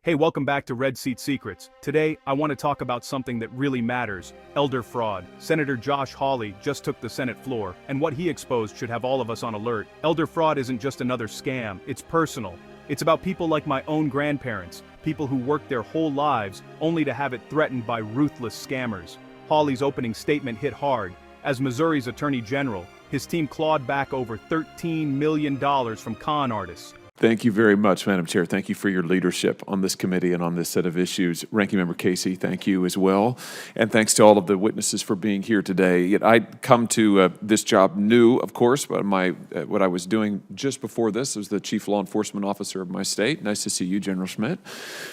Hey, welcome back to Red Seat Secrets. Today, I want to talk about something that really matters, elder fraud. Senator Josh Hawley just took the Senate floor, and what he exposed should have all of us on alert. Elder fraud isn't just another scam, it's personal. It's about people like my own grandparents, people who worked their whole lives only to have it threatened by ruthless scammers. Hawley's opening statement hit hard. As Missouri's Attorney General, his team clawed back over $13 million from con artists. Thank you very much, Madam Chair. Thank you for your leadership on this committee and on this set of issues. Ranking Member Casey, thank you as well. And thanks to all of the witnesses for being here today. Yet I come to this job new, of course, but what I was doing just before this was the Chief Law Enforcement Officer of my state. Nice to see you, General Schmidt,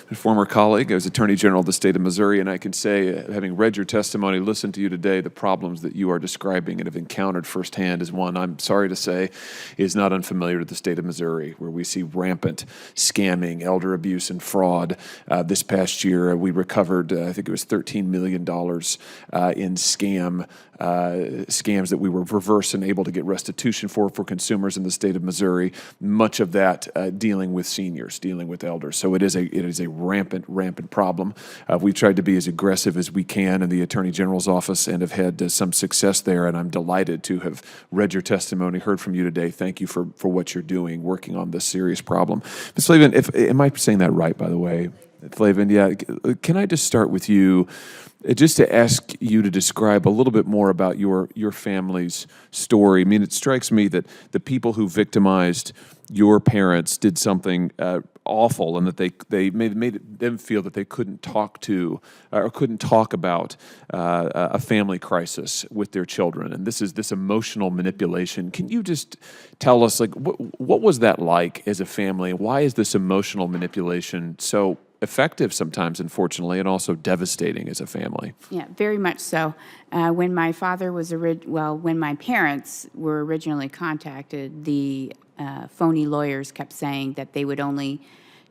a former colleague. I was Attorney General of the state of Missouri, and I can say, having read your testimony, listened to you today, the problems that you are describing and have encountered firsthand is one, I'm sorry to say, is not unfamiliar to the state of Missouri, where we see rampant scamming, elder abuse, and fraud. This past year, we recovered, I think it was $13 million in scams that we were reverse and able to get restitution for consumers in the state of Missouri. Much of that dealing with seniors, dealing with elders. So it is a rampant problem. We've tried to be as aggressive as we can in the Attorney General's office and have had some success there. And I'm delighted to have read your testimony, heard from you today. Thank you for what you're doing, working on this serious problem. Ms. Flavin, am I saying that right, by the way? Flavin, yeah. Can I just start with you, just to ask you to describe a little bit more about your family's story? I mean, it strikes me that the people who victimized your parents did something awful, and that they made them feel that they couldn't talk to or couldn't talk about a family crisis with their children. And this is this emotional manipulation. Can you just tell us, like, what was that like as a family? Why is this emotional manipulation so effective sometimes, unfortunately, and also devastating as a family? Yeah, very much so. When my father was when my parents were originally contacted, the phony lawyers kept saying that they would only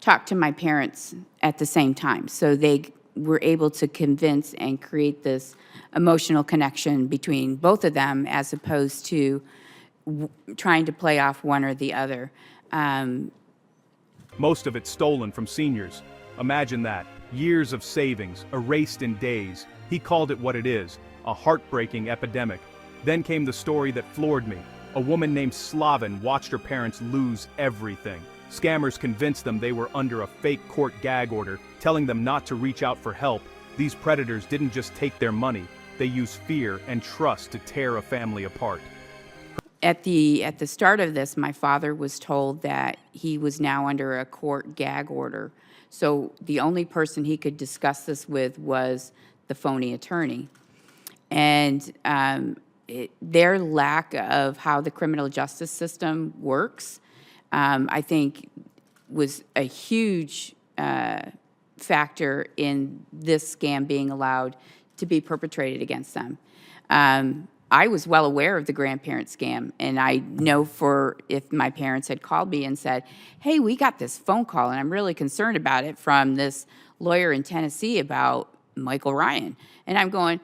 talk to my parents at the same time. So they were able to convince and create this emotional connection between both of them, as opposed to trying to play off one or the other. Most of it stolen from seniors. Imagine that. Years of savings, erased in days. He called it what it is, a heartbreaking epidemic. Then came the story that floored me. A woman named Slavin watched her parents lose everything. Scammers convinced them they were under a fake court gag order, telling them not to reach out for help. These predators didn't just take their money, they used fear and trust to tear a family apart. At the start of this, my father was told that he was now under a court gag order. So the only person he could discuss this with was the phony attorney. And their lack of how the criminal justice system works, I think, was a huge factor in this scam being allowed to be perpetrated against them. I was well aware of the grandparent scam, and I know if my parents had called me and said, hey, we got this phone call, and I'm really concerned about it, from this lawyer in Tennessee about Michael Ryan. And I'm going,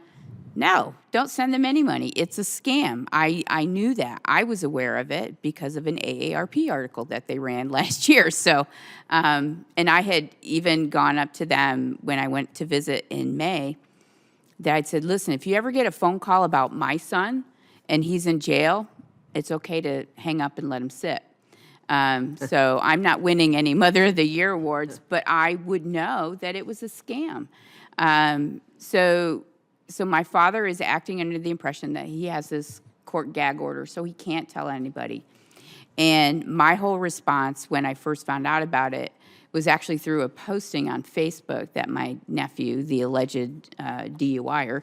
no, don't send them any money. It's a scam. I knew that. I was aware of it because of an AARP article that they ran last year. So, and I had even gone up to them when I went to visit in May, that I'd said, listen, if you ever get a phone call about my son and he's in jail, it's okay to hang up and let him sit. So I'm not winning any Mother of the Year awards, but I would know that it was a scam. So my father is acting under the impression that he has this court gag order, so he can't tell anybody. And my whole response when I first found out about it was actually through a posting on Facebook that my nephew, the alleged DUIer,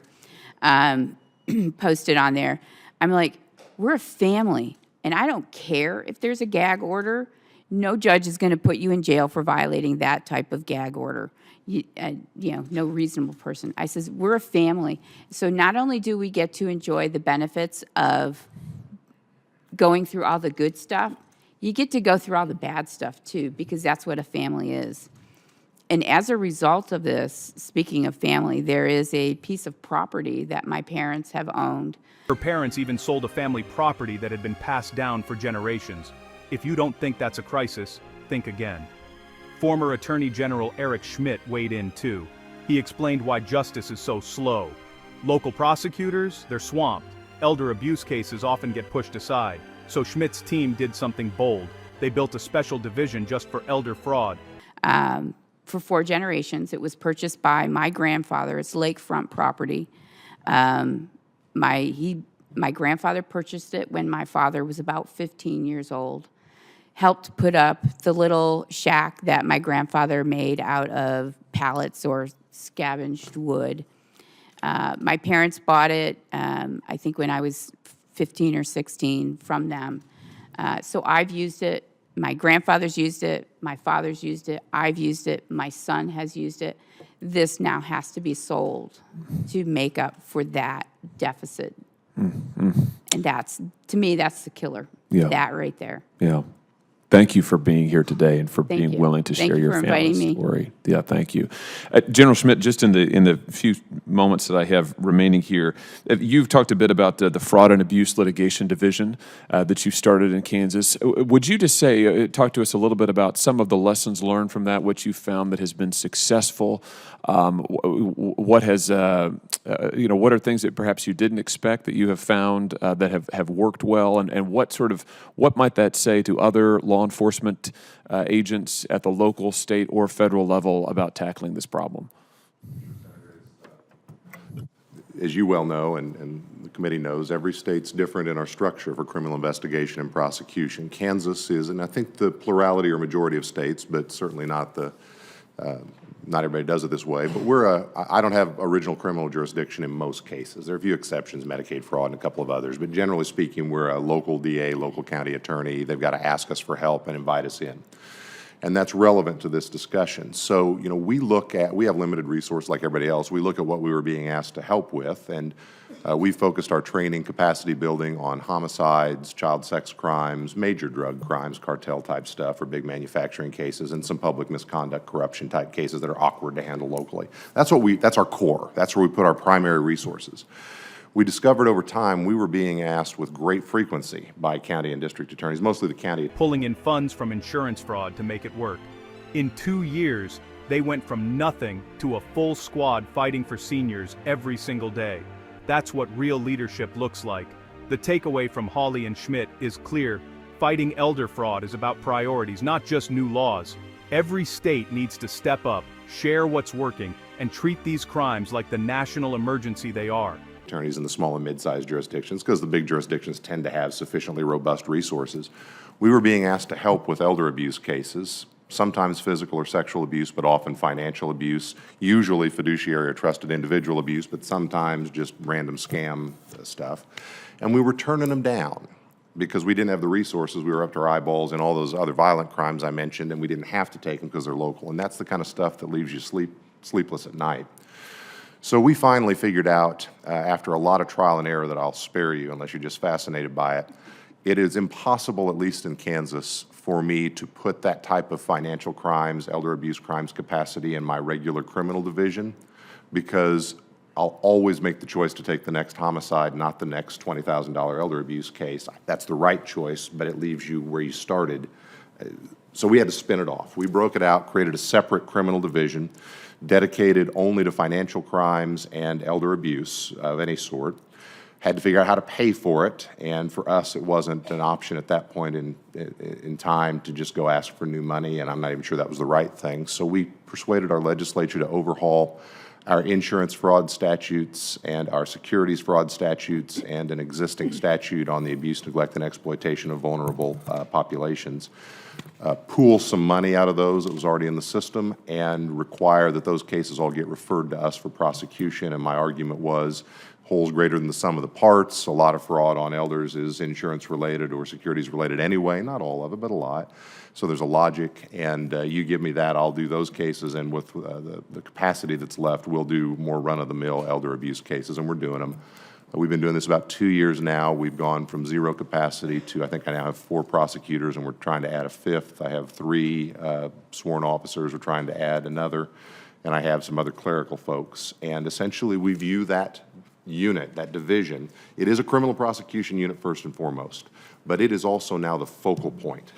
posted on there. I'm like, we're a family, and I don't care if there's a gag order. No judge is going to put you in jail for violating that type of gag order. No reasonable person. I says, we're a family. So not only do we get to enjoy the benefits of going through all the good stuff, you get to go through all the bad stuff too, because that's what a family is. And as a result of this, speaking of family, there is a piece of property that my parents have owned. Her parents even sold a family property that had been passed down for generations. If you don't think that's a crisis, think again. Former Attorney General Eric Schmidt weighed in too. He explained why justice is so slow. Local prosecutors, they're swamped. Elder abuse cases often get pushed aside. So Schmidt's team did something bold. They built a special division just for elder fraud. For 4 generations, it was purchased by my grandfather. It's lakefront property. My grandfather purchased it when my father was about 15 years old. Helped put up the little shack that my grandfather made out of pallets or scavenged wood. My parents bought it, I think when I was 15 or 16 from them. So I've used it. My grandfather's used it. My father's used it. I've used it. My son has used it. This now has to be sold to make up for that deficit. And that's, to me, that's the killer. Yeah. That right there. Yeah. Thank you for being here today and for being you. willing to Thank share you your for inviting family me. story. Yeah, thank you. General Schmidt, just in the few moments that I have remaining here, you've talked a bit about the Fraud and Abuse Litigation Division that you started in Kansas. Would you just say, talk to us a little bit about some of the lessons learned from that, what you found that has been successful, what has, what are things that perhaps you didn't expect that you have found that have worked well, and what might that say to other law enforcement agents at the local, state, or federal level about tackling this problem? As you well know, and the committee knows, every state's different in our structure for criminal investigation and prosecution. Kansas is, and I think the plurality or majority of states, but certainly not not everybody does it this way, but I don't have original criminal jurisdiction in most cases. There are a few exceptions, Medicaid fraud and a couple of others, but generally speaking, we're a local DA, local county attorney. They've got to ask us for help and invite us in. And that's relevant to this discussion. So, we have limited resources like everybody else. We look at what we were being asked to help with, and we focused our training capacity building on homicides, child sex crimes, major drug crimes, cartel type stuff, or big manufacturing cases, and some public misconduct, corruption type cases that are awkward to handle locally. That's our core. That's where we put our primary resources. We discovered over time we were being asked with great frequency by county and district attorneys, mostly the county. Pulling in funds from insurance fraud to make it work. In 2 years, they went from nothing to a full squad fighting for seniors every single day. That's what real leadership looks like. The takeaway from Hawley and Schmidt is clear. Fighting elder fraud is about priorities, not just new laws. Every state needs to step up, share what's working, and treat these crimes like the national emergency they are. Attorneys in the small and mid-sized jurisdictions, because the big jurisdictions tend to have sufficiently robust resources. We were being asked to help with elder abuse cases, sometimes physical or sexual abuse, but often financial abuse, usually fiduciary or trusted individual abuse, but sometimes just random scam stuff. And we were turning them down because we didn't have the resources. We were up to our eyeballs in all those other violent crimes I mentioned, and we didn't have to take them because they're local. And that's the kind of stuff that leaves you sleepless at night. So we finally figured out, after a lot of trial and error that I'll spare you unless you're just fascinated by it, it is impossible, at least in Kansas, for me to put that type of financial crimes, elder abuse crimes capacity in my regular criminal division, because I'll always make the choice to take the next homicide, not the next $20,000 elder abuse case. That's the right choice, but it leaves you where you started. So we had to spin it off. We broke it out, created a separate criminal division, dedicated only to financial crimes and elder abuse of any sort. Had to figure out how to pay for it, and for us, it wasn't an option at that point in time to just go ask for new money, and I'm not even sure that was the right thing. So we persuaded our legislature to overhaul our insurance fraud statutes and our securities fraud statutes and an existing statute on the abuse, neglect, and exploitation of vulnerable populations. Pool some money out of those that was already in the system and require that those cases all get referred to us for prosecution. And my argument was whole's greater than the sum of the parts. A lot of fraud on elders is insurance related or securities related anyway, not all of it, but a lot. So there's a logic, and you give me that, I'll do those cases, and with the capacity that's left, we'll do more run-of-the-mill elder abuse cases, and we're doing them. We've been doing this about 2 years now. We've gone from 0 capacity to, I think I now have 4 prosecutors, and we're trying to add a 5th. I have 3 sworn officers. We're trying to add another, and I have some other clerical folks. And essentially, we view that unit, that division, it is a criminal prosecution unit first and foremost, but it is also now the focal point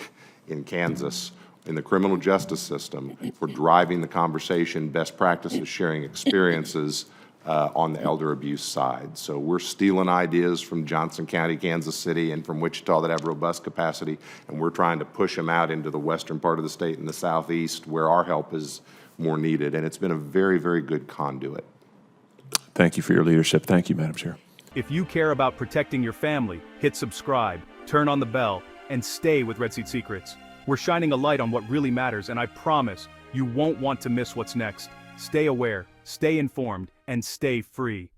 in Kansas in the criminal justice system for driving the conversation, best practices, sharing experiences on the elder abuse side. So we're stealing ideas from Johnson County, Kansas City, and from Wichita that have robust capacity, and we're trying to push them out into the western part of the state and the southeast where our help is more needed. And it's been a very, very good conduit. Thank you for your leadership. Thank you, Madam Chair. If you care about protecting your family, hit subscribe, turn on the bell, and stay with Red Seat Secrets. We're shining a light on what really matters, and I promise you won't want to miss what's next. Stay aware, stay informed, and stay free.